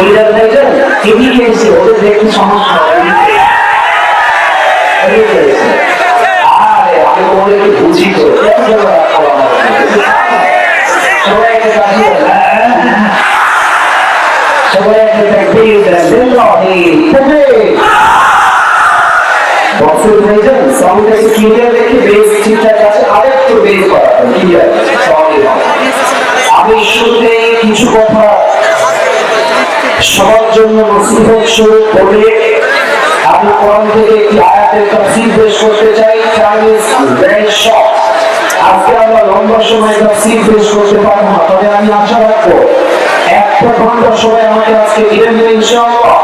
Leader ভাইজান এদিকে এসে ওদের দেখতে সমস্যা আরে আমি তোমাদের একটু বুঝি তো সবাই একটা কাছে সবাই একটা তাকবীর দেন বক্সের ভাইজান সাউন্ড একটু ক্লিয়ার রেখে বেস ঠিকঠাক আছে আরেকটু বেস করা ক্লিয়ার সাউন্ড আমি শুরুতে কিছু কথা সবার জন্য নসিহত স্বরূপ বলে আমি কোরআন থেকে একটি আয়াতের তাফসীর পেশ করতে চাই। টাইম ইজ ভেরি শর্ট, আজকে আমরা লম্বা সময় তাফসীর পেশ করতে পারবো না, তবে আমি আশা রাখবো একটা ঘন্টা সময় আমাকে আজকে দিবেন ইনশাআল্লাহ।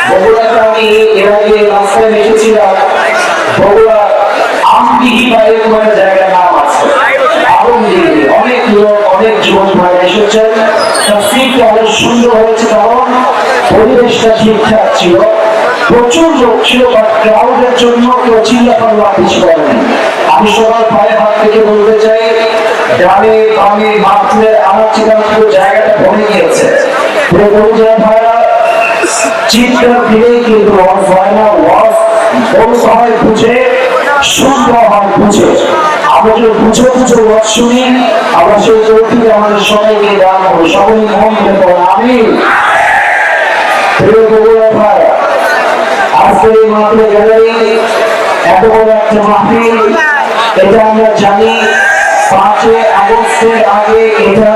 বগুড়াতে আমি এর আগে রাস্তায় দেখেছিলাম, বগুড়া আমদিঘি বা এরকম একটা জায়গার নাম আছে আমদিঘি, অনেক লোক অনেক যুবক ভাই এসেছেন। তাফসীরটা অনেক সুন্দর হয়েছে কারণ পরিবেশটা ঠিকঠাক ছিল, প্রচুর লোক ছিল, বাট ক্রাউডের জন্য কেউ চিল্লাপাল্লা কিছু করেনি। আমি সবার পায়ে হাত থেকে বলতে চাই, ডানে বামে মাঠের আমার ঠিকানা জায়গাটা ভরে গিয়েছে। পুরো বগুড়া ভাইরা চিৎকার দিলেই কিন্তু হয় না, বলতে হয় বুঝে, শুনতে হয় বুঝে। আমরা যদি বুঝে বুঝে ওয়াজ শুনি, আমরা সেই তৌফিক আমাদের সবাইকে দান করবো। সবাই মন করে পড়ে আমিন। প্রিয় বগুড়া ভাই, আজকের এই মাহফিলে গ্যালারি এত বড় একটা মাহফিল, এটা আমরা জানি 5 আগস্টের আগে এটা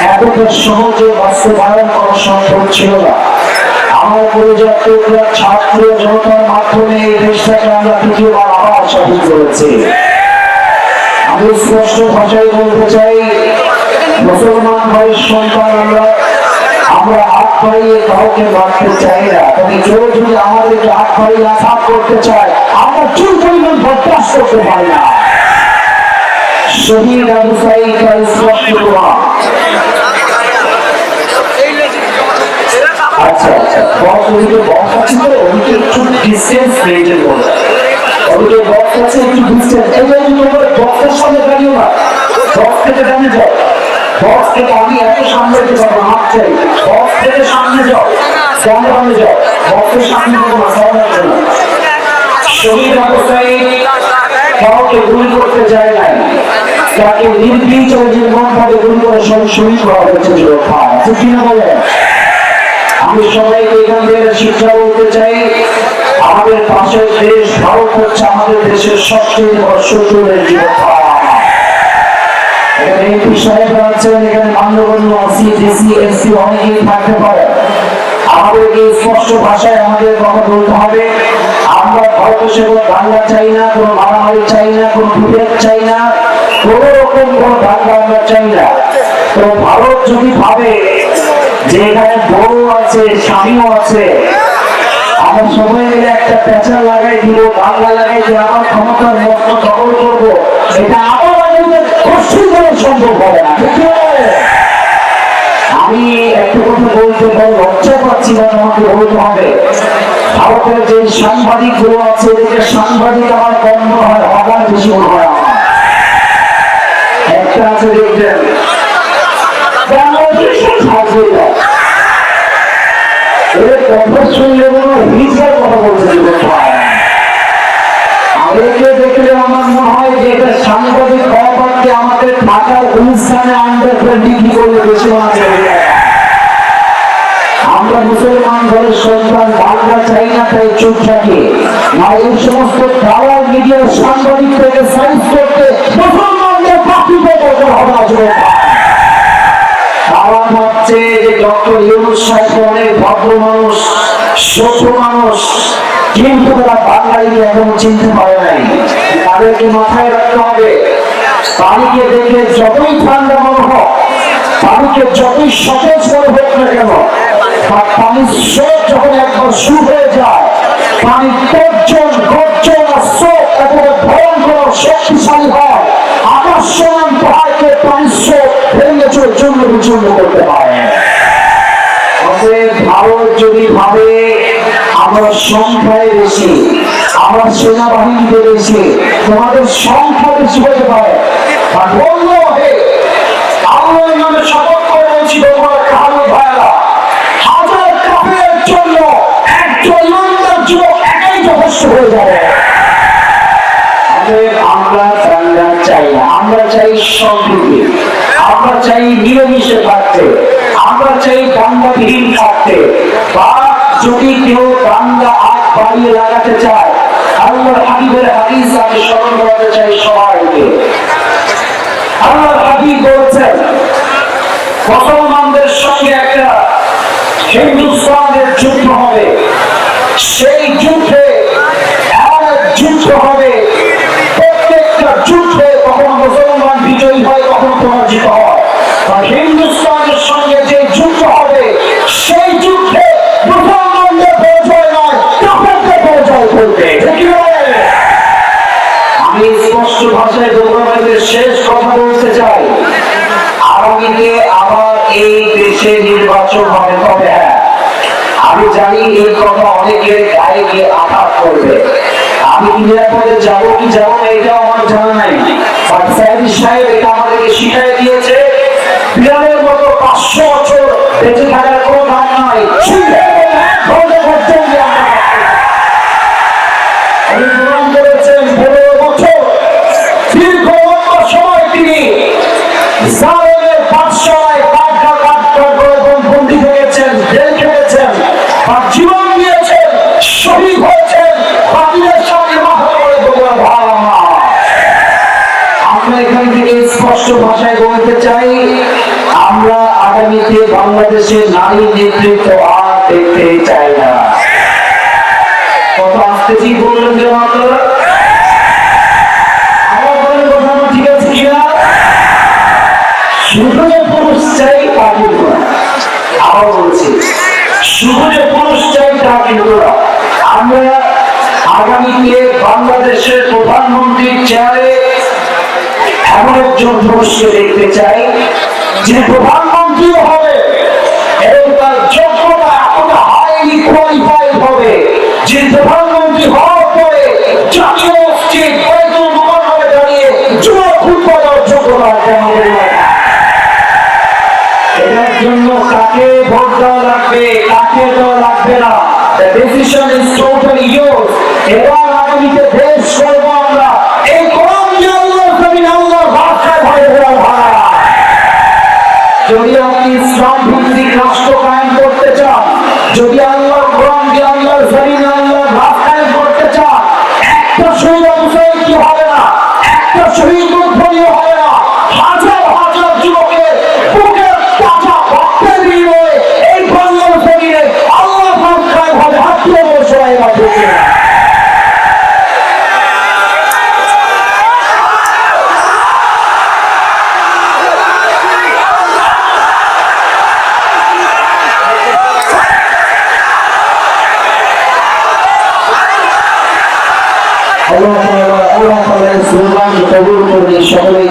এতটা সহজে বাস্তবায়ন করা সম্ভব ছিল না। আমার পরিচর্যা ছাত্র জনতার মাধ্যমে এই দেশটাকে আমরা তৃতীয়বার আবার স্বাধীন করেছি। আমি স্পষ্ট ভাষায় বলতে চাই, মুসলমান ভাইয়ের সন্তান আমরা হাত বাড়িয়ে কাউকে মারতে চাই না, তবে কেউ যদি আমাদেরকে হাত বাড়িয়ে আঘাত করতে চায় আমরা চুল পরিমাণ বরদাস্ত করতে পারি না। শহীদ আবু সাঈদ স্পষ্ট প্রমাণ। আচ্ছা আচ্ছা, বক্স ওদিকে বক্স আছে তো ওদিকে একটু ডিসটেন্স মেইনটেইন করো, ওদিকে বক্স আছে একটু ডিসটেন্স। এই যে তোমার বক্সের সামনে দাঁড়িও না, বক্স থেকে সামনে যাও, বক্স থেকে আমি এত সামনে যেতে পারবো না, হাত চাই, বক্স থেকে সামনে যাও, সামনে যাও, বক্সের সামনে যাবো না, সামনে যাবো না। শহীদ আবু সাঈদ কাউকে গুলি করতে যায় নাই, তাকে নির্বিচারে নির্মমভাবে গুলি করে শহীদ করা হয়েছে। ঠিক কিনা বলেন? আমি সবাইকে এখান থেকে শিক্ষা বলতে চাই, আমাদের পাশের দেশ ভারত হচ্ছে আমাদের দেশের সবচেয়ে বড় শত্রুদের জীবন। এখানে এমপি সাহেবরা আছেন, এখানে মান্যগণ্য আসি ডিসি এসপি অনেকেই থাকতে পারে। আমাদেরকে স্পষ্ট ভাষায় আমাদের কথা বলতে হবে, আমরা ভারতবর্ষে কোনো দাঙ্গা চাই না, কোনো মারামারি চাই না, কোনো বিভেদ চাই না, কোনো রকম কোনো দাঙ্গা আমরা চাই না। তো ভারত যদি ভাবে যে এখানে বড় আছে স্বামীও আছে, আমরা সবাই মিলে একটা পেঁচা লাগাই দিব, বাংলা লাগাই যে আমার ক্ষমতার মস্ত দখল করবো, এটা আমার সম্ভব হবে না। আমি একটা কথা বলতে বড় লজ্জা পাচ্ছি না, আমাকে বলতে হবে, ভারতের যে সাংবাদিক গুলো আছে এদেরকে সাংবাদিক আমার কম হয়, হবার বেশি মনে হয় আমার। একটা আছে দেখবেন এদের কথা শুনলে মনে হিংসার কথা বলছে। আমাদেরকে দেখলে আমার মনে হয় যে এটা সাংবাদিক হওয়াকে আমাদের ঢাকার অনুষ্ঠানে আন্ডার ডিগ্রি করলে বেশি মনে হয়। আমরা মুসলমান ঘরের সন্তান, বাংলা চাই না তাই চুপ থাকি না। এই সমস্ত দালাল মিডিয়ার সাংবাদিক থেকে সাইজ করতে মুসলমানদের পাখিতে বলতে হবে না। তারা ভাবছে যে ডক্টর ইউনূস সাহেব অনেক ভদ্র মানুষ, সভ্য মানুষ, কিন্তু তারা বাঙালিকে এখন চিনতে পারে নাই। তাদেরকে মাথায় রাখতে হবে, পানিকে দেখে যতই ঠান্ডা মনে হোক, পানিকে যতই সতেজ মনে হোক না কেন, পানির স্রোত যখন একবার শুরু হয়ে যায়, পানি গর্জন আর স্রোত একেবারে ভয়ঙ্কর শক্তিশালী হয়, আকাশ সমান পাহাড়কে পানির স্রোত ভেঙে চূর্ণ বিচূর্ণ করতে পারে। ভারত যদি ভাবে আমরা সংখ্যায় বেশি, আমরা সেনাবাহিনীতে বেশি, তোমাদের সংখ্যা বেশি হতে পারে, বললো হে আল্লাহর নামে শপথ করে বলছি, তোমরা কালো ভাইরা হয়ে যাবে। আমরা দাঙ্গা চাই না, আমরা চাই সম্প্রীতি, আমরা চাই মিলেমিশে থাকতে, আমরা চাই দাঙ্গাবিহীন থাকতে। বা যদি কেউ দাঙ্গা আগ বাড়িয়ে লাগাতে চায়, আল্লাহর হাবিবের হাদিস আমি স্মরণ করাতে চাই সবাইকে। আল্লাহর হাবিব বলেছেন মুসলমানদের সঙ্গে একটা হিন্দুস্তানের যুদ্ধ হবে, সেই যুদ্ধে এমন এক যুদ্ধ হবে, প্রত্যেকটা যুদ্ধে কখনো মুসলমান বিজয়ী হয়, কখনো পরাজিত হয়। হিন্দুস্তানের সঙ্গে যে যুদ্ধ হবে, সেই যুদ্ধে মুসলমানদের পরাজয় নয়, কাফেরদের পরাজয় করবে। আমি স্পষ্ট ভাষায় দৌড়াবাদের শেষ কথা বলতে চাই, আগামীতে আবার এই দেশে নির্বাচন হবে। তবে হ্যাঁ, আমি জানি এই কথা অনেকের গায়ে গিয়ে আঘাত করবে। আমি নিরাপদে যাবো কি যাবো না এটাও আমার জানা নাই। সাহেব এটা আমাদেরকে শিখাই দিয়েছে, বিড়ালের মতো 500 বছর বেঁচে থাকার কোনো দাম নাই। উনি প্রমাণ করেছেন 15 বছর দীর্ঘ লম্বা সময় তিনি জালেমের বাদশায় কাঠা কাঠা করে বন্দী থেকেছেন, জেল খেটেছেন, জীবন দিয়েছেন, শহীদ হয়েছেন, বাতিলের সামনে মাথা করে বগুড়া ভাড়া। আমরা এখান থেকে স্পষ্ট ভাষায় বলতে চাই, আমরা আগামীতে বাংলাদেশে নারী নেতৃত্ব আর দেখতে চাই না। কত আসতেছি বললেন যে আপনারা আমার বলেন কথা ঠিক আছে কিনা? শুধু যে পুরুষ চাই তা কিন্তু না, আবার বলছি শুধু যে পুরুষ চাই তা কিন্তু না। আমরা আগামীতে বাংলাদেশের প্রধানমন্ত্রীর চেয়ারে এমন একজন পুরুষকে দেখতে চাই যে প্রধানমন্ত্রীও হবে এবং তার যোগ্যতা এতটা হাইলি কোয়ালিফাইড হবে যে প্রধানমন্ত্রী হওয়ার পরে জাতীয় মসজিদ বাইতুল মুকাররমে দাঁড়িয়ে জুমা খুতবা দেওয়ার যোগ্যতা হবে। এটার জন্য কাকে ভোট দেওয়া লাগবে, কাকে দেওয়া লাগবে না, the decision is totally yours। এবার আগামীতে দেশ করবো আমরা এই কোরআন দিয়ে আল্লাহর জমিন আল্লাহর ভাষায় ভরে ভরা ভাড়া। যদি আপনি ইসলাম ভিত্তিক রাষ্ট্র কায়েম করতে চান, যদি আল্লাহর কোরআন দিয়ে আল্লাহর জমিন আল্লাহর ভাষা কায়েম করতে চান, একটা শহীদ অবস্থায় কি হবে না, একটা শহীদ উদ্ভবনীয় হবে না, হাজার হাজার যুবকের বুকের তাজা রক্তের বিনিময়ে এই বাংলার জমিনে আল্লাহর ভাষা কায়েম হবে। হাত তুলে বসে এবার ঢুকে Allah Taala kabul করে সকলেই